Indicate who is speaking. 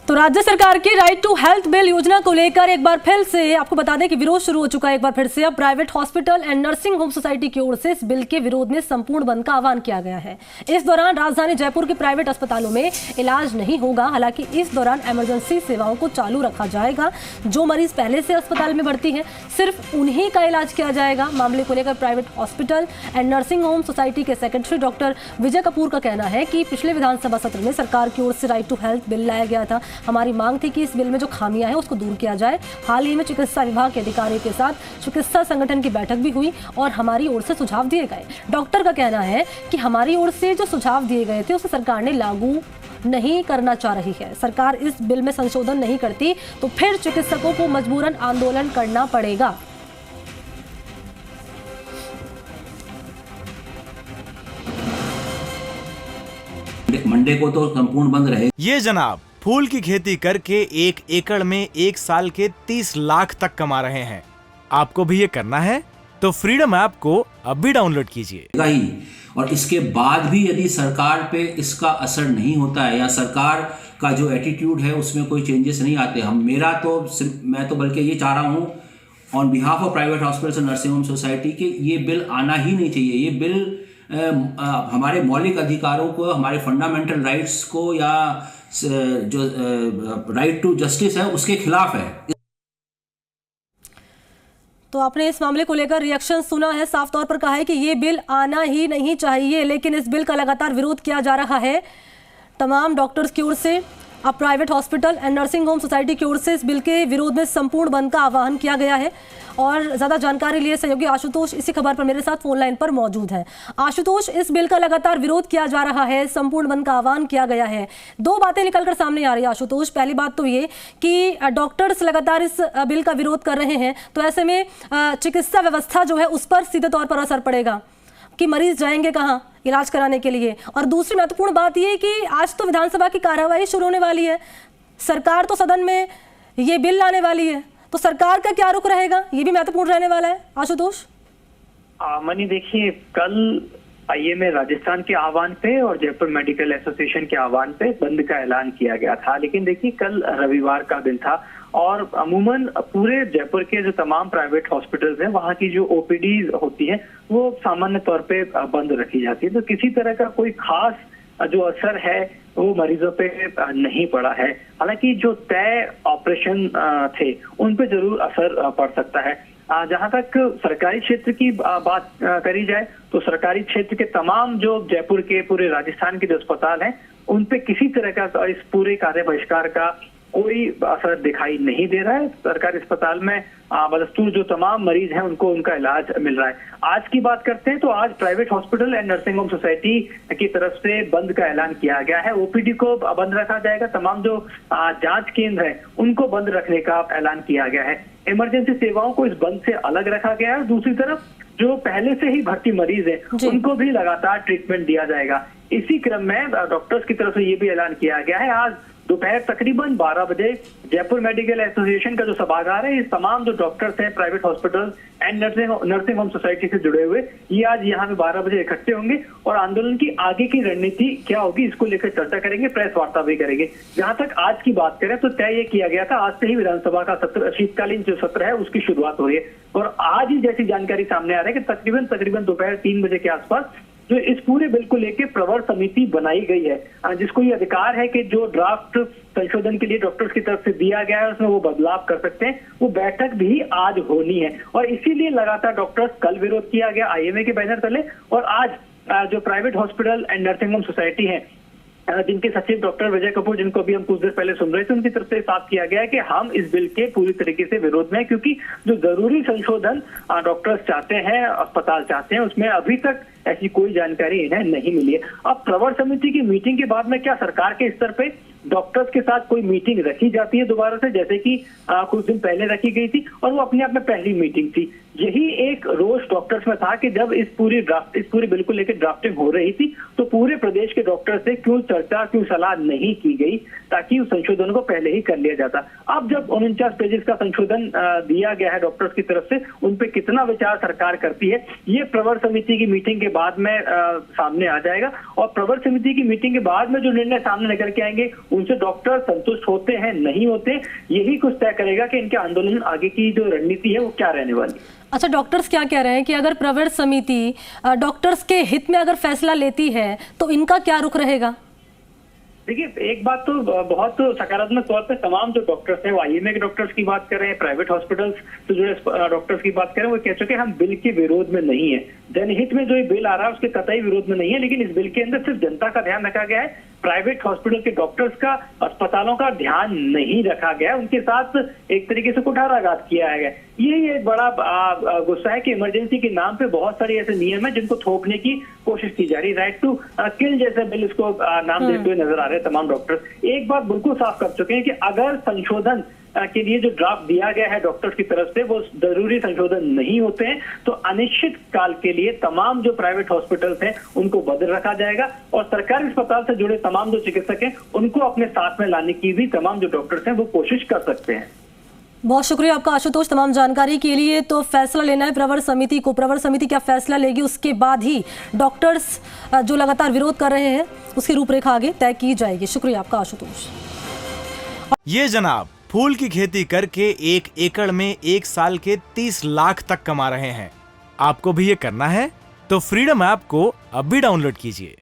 Speaker 1: तो राज्य सरकार की राइट टू हेल्थ बिल योजना को लेकर एक बार फिर से आपको बता दें कि विरोध शुरू हो चुका है। एक बार फिर से अब private hospital and nursing home society की ओर से इस बिल के विरोध में संपूर्ण बंद का आह्वान किया गया है। इस दौरान राजधानी जयपुर के प्राइवेट अस्पतालों में इलाज नहीं होगा। हालांकि इस दौरान इमरजेंसी सेवाओं को चालू रखा जाएगा। जो मरीज पहले से अस्पताल में भर्ती है सिर्फ उन्हीं का इलाज किया जाएगा। मामले को लेकर private hospital and nursing home society के सेक्रेटरी डॉक्टर विजय कपूर का कहना है कि पिछले विधानसभा सत्र में सरकार की ओर से राइट टू हेल्थ बिल लाया गया था। हमारी मांग थी कि इस बिल में जो खामियां हैं उसको दूर किया जाए। हाल ही में चिकित्सा विभाग के अधिकारियों के साथ चिकित्सा संगठन की बैठक भी हुई और हमारी ओर से सुझाव दिए गए। डॉक्टर का कहना है कि हमारी ओर से जो सुझाव दिए गए थे उसे सरकार ने लागू नहीं करना चाह रही है। सरकार इस बिल में संशोधन नहीं करती तो फिर चिकित्सकों को मजबूरन आंदोलन करना पड़ेगा।
Speaker 2: मंडे को तो संपूर्ण बंद रहे।
Speaker 3: ये जनाब फूल की खेती करके 1 एकड़ में 1 साल के 30 लाख तक कमा रहे हैं। आपको भी ये करना है तो फ्रीडम ऐप को अब भी डाउनलोड कीजिए।
Speaker 2: और इसके बाद भी यदि सरकार पे इसका असर नहीं होता है या सरकार का जो एटीट्यूड है उसमें कोई चेंजेस नहीं आते, मैं तो बल्कि ये चाह रहा हूँ on behalf of private hospitals and nursing home society कि ये बिल आना ही नहीं चाहिए। ये बिल हमारे मौलिक अधिकारों को, हमारे फंडामेंटल राइट्स को या जो राइट टू जस्टिस है उसके खिलाफ है।
Speaker 1: तो आपने इस मामले को लेकर रिएक्शन सुना है। साफ तौर पर कहा है कि ये बिल आना ही नहीं चाहिए, लेकिन इस बिल का लगातार विरोध किया जा रहा है तमाम डॉक्टर्स की ओर से। अब private hospital and nursing home society की ओर से इस बिल के विरोध में संपूर्ण बंद का आह्वान किया गया है। और ज़्यादा जानकारी लिए सहयोगी आशुतोष इसी खबर पर मेरे साथ फोन लाइन पर मौजूद हैं। आशुतोष, इस बिल का लगातार विरोध किया जा रहा है, संपूर्ण बंद का आह्वान किया गया है। दो बातें निकलकर सामने आ रही है आशुतोष। पहली बात तो ये कि डॉक्टर्स लगातार इस बिल का विरोध कर रहे हैं, तो ऐसे में चिकित्सा व्यवस्था जो है उस पर सीधे तौर पर असर पड़ेगा कि मरीज जाएंगे कहाँ इलाज कराने के लिए। और दूसरी महत्वपूर्ण बात यह कि आज तो विधानसभा की कार्यवाही शुरू होने वाली है, सरकार तो सदन में ये बिल लाने वाली है, तो सरकार का क्या रुख रहेगा ये भी महत्वपूर्ण रहने वाला है। आशुतोष
Speaker 4: मनी, देखिए कल आईएमए राजस्थान के आह्वान पे और जयपुर मेडिकल एसोसिएशन के आह्वान पे बंद का ऐलान किया गया था, लेकिन देखिए कल रविवार का दिन था और अमूमन पूरे जयपुर के जो तमाम प्राइवेट हॉस्पिटल्स हैं वहां की जो ओपीडी होती है वो सामान्य तौर पे बंद रखी जाती है। तो किसी तरह का कोई खास जो असर है वो मरीजों पे नहीं पड़ा है। हालांकि जो तय ऑपरेशन थे उन पे जरूर असर पड़ सकता है। जहां तक सरकारी क्षेत्र की बात करी जाए तो सरकारी क्षेत्र के तमाम जो जयपुर के, पूरे राजस्थान के जो अस्पताल हैं उन पे किसी तरह का इस पूरे कार्य बहिष्कार का कोई असर दिखाई नहीं दे रहा है। सरकारी अस्पताल में बदस्तूर जो तमाम मरीज हैं उनको उनका इलाज मिल रहा है। आज की बात करते हैं तो आज private hospital and nursing home society की तरफ से बंद का ऐलान किया गया है। ओपीडी को बंद रखा जाएगा, तमाम जो जांच केंद्र हैं उनको बंद रखने का ऐलान किया गया है। इमरजेंसी सेवाओं को इस बंद से अलग रखा गया है। दूसरी तरफ जो पहले से ही भर्ती मरीज हैं उनको भी लगातार ट्रीटमेंट दिया जाएगा। इसी क्रम में डॉक्टर्स की तरफ से ये भी ऐलान किया गया है, आज दोपहर तकरीबन 12 बजे जयपुर मेडिकल एसोसिएशन का जो सभागार है, इस तमाम जो डॉक्टर्स हैं private hospital and nursing home society से जुड़े हुए, ये आज यहाँ पे 12 बजे इकट्ठे होंगे और आंदोलन की आगे की रणनीति क्या होगी इसको लेकर चर्चा करेंगे, प्रेस वार्ता भी करेंगे। जहां तक आज की बात करें तो तय ये किया गया था, आज से ही विधानसभा का सत्र, शीतकालीन जो सत्र है उसकी शुरुआत हो रही है और आज ही जैसी जानकारी सामने आ रही है कि तकरीबन दोपहर 3 बजे के आसपास जो इस पूरे बिल को लेकर प्रवर समिति बनाई गई है, जिसको ये अधिकार है कि जो ड्राफ्ट संशोधन के लिए डॉक्टर्स की तरफ से दिया गया है उसमें वो बदलाव कर सकते हैं। वो बैठक भी आज होनी है और इसीलिए लगातार डॉक्टर्स कल विरोध किया गया आईएमए के बैनर तले और आज जो private hospital and nursing home society है जिनके सचिव डॉक्टर विजय कपूर, जिनको अभी हम कुछ देर पहले सुन रहे थे, उनकी तरफ से साफ किया गया है कि हम इस बिल के पूरी तरीके से विरोध में हैं, क्योंकि जो जरूरी संशोधन डॉक्टर्स चाहते हैं, अस्पताल चाहते हैं, उसमें अभी तक ऐसी कोई जानकारी इन्हें नहीं मिली है। अब प्रवर समिति की मीटिंग के बाद में क्या सरकार के स्तर पे डॉक्टर्स के साथ कोई मीटिंग रखी जाती है दोबारा से, जैसे कि कुछ दिन पहले रखी गई थी और वो अपने आप में पहली मीटिंग थी, यही एक रोष डॉक्टर्स में था कि जब इस पूरी बिल को लेकर ड्राफ्टिंग हो रही थी तो पूरे प्रदेश के डॉक्टर से क्यों चर्चा, क्यों सलाह नहीं की गई ताकि उस संशोधन को पहले ही कर लिया जाता। अब जब 49 पेजेस का संशोधन दिया गया है डॉक्टर्स की तरफ से, उन पे कितना विचार सरकार करती है ये प्रवर समिति की मीटिंग के बाद में सामने आ जाएगा। और प्रवर समिति की मीटिंग के बाद में जो निर्णय सामने निकल के आएंगे उनसे डॉक्टर संतुष्ट होते हैं नहीं होते, यही कुछ तय करेगा कि इनके आंदोलन आगे की जो रणनीति है वो क्या रहने वाली है।
Speaker 1: अच्छा, डॉक्टर्स क्या कह रहे हैं कि अगर प्रवर समिति डॉक्टर्स के हित में अगर फैसला लेती है तो इनका क्या रुख रहेगा?
Speaker 4: देखिए, एक बात तो बहुत सकारात्मक तौर पे तमाम जो डॉक्टर्स हैं, वो आईएमए के डॉक्टर्स की बात कर रहे हैं, प्राइवेट हॉस्पिटल्स से जुड़े डॉक्टर्स की बात कर रहे हैं, वो कह चुके हैं हम बिल के विरोध में नहीं है। जनहित में जो ये बिल आ रहा है उसके कतई विरोध में नहीं है, लेकिन इस बिल के अंदर सिर्फ जनता का ध्यान रखा गया है, प्राइवेट हॉस्पिटल के डॉक्टर्स का, अस्पतालों का ध्यान नहीं रखा गया, उनके साथ एक तरीके से कुठाराघात किया है। यही एक बड़ा गुस्सा है कि इमरजेंसी के नाम पे बहुत सारे ऐसे नियम है जिनको थोपने की कोशिश की जा रही है। राइट टू किल जैसे बिल इसको नाम देते हुए नजर आ रहे हैं तमाम डॉक्टर। एक बात बिल्कुल साफ कर चुके हैं कि अगर संशोधन के लिए जो ड्राफ्ट दिया गया है डॉक्टर्स की तरफ से वो जरूरी संशोधन नहीं होते हैं तो अनिश्चित काल के लिए तमाम जो प्राइवेट हॉस्पिटल्स हैं उनको बंद रखा जाएगा और सरकारी अस्पताल से जुड़े तमाम जो चिकित्सक हैं उनको अपने साथ में लाने की भी तमाम जो डॉक्टर्स हैं वो कोशिश कर सकते हैं।
Speaker 1: बहुत शुक्रिया आपका आशुतोष तमाम जानकारी के लिए। तो फैसला लेना है प्रवर समिति को, प्रवर समिति क्या फैसला लेगी उसके बाद ही डॉक्टर्स जो लगातार विरोध कर रहे हैं उसकी रूपरेखा आगे तय की जाएगी। शुक्रिया आपका आशुतोष।
Speaker 3: ये जनाब फूल की खेती करके 1 एकड़ में 1 साल के 30 लाख तक कमा रहे हैं। आपको भी ये करना है तो फ्रीडम ऐप को अब भी डाउनलोड कीजिए।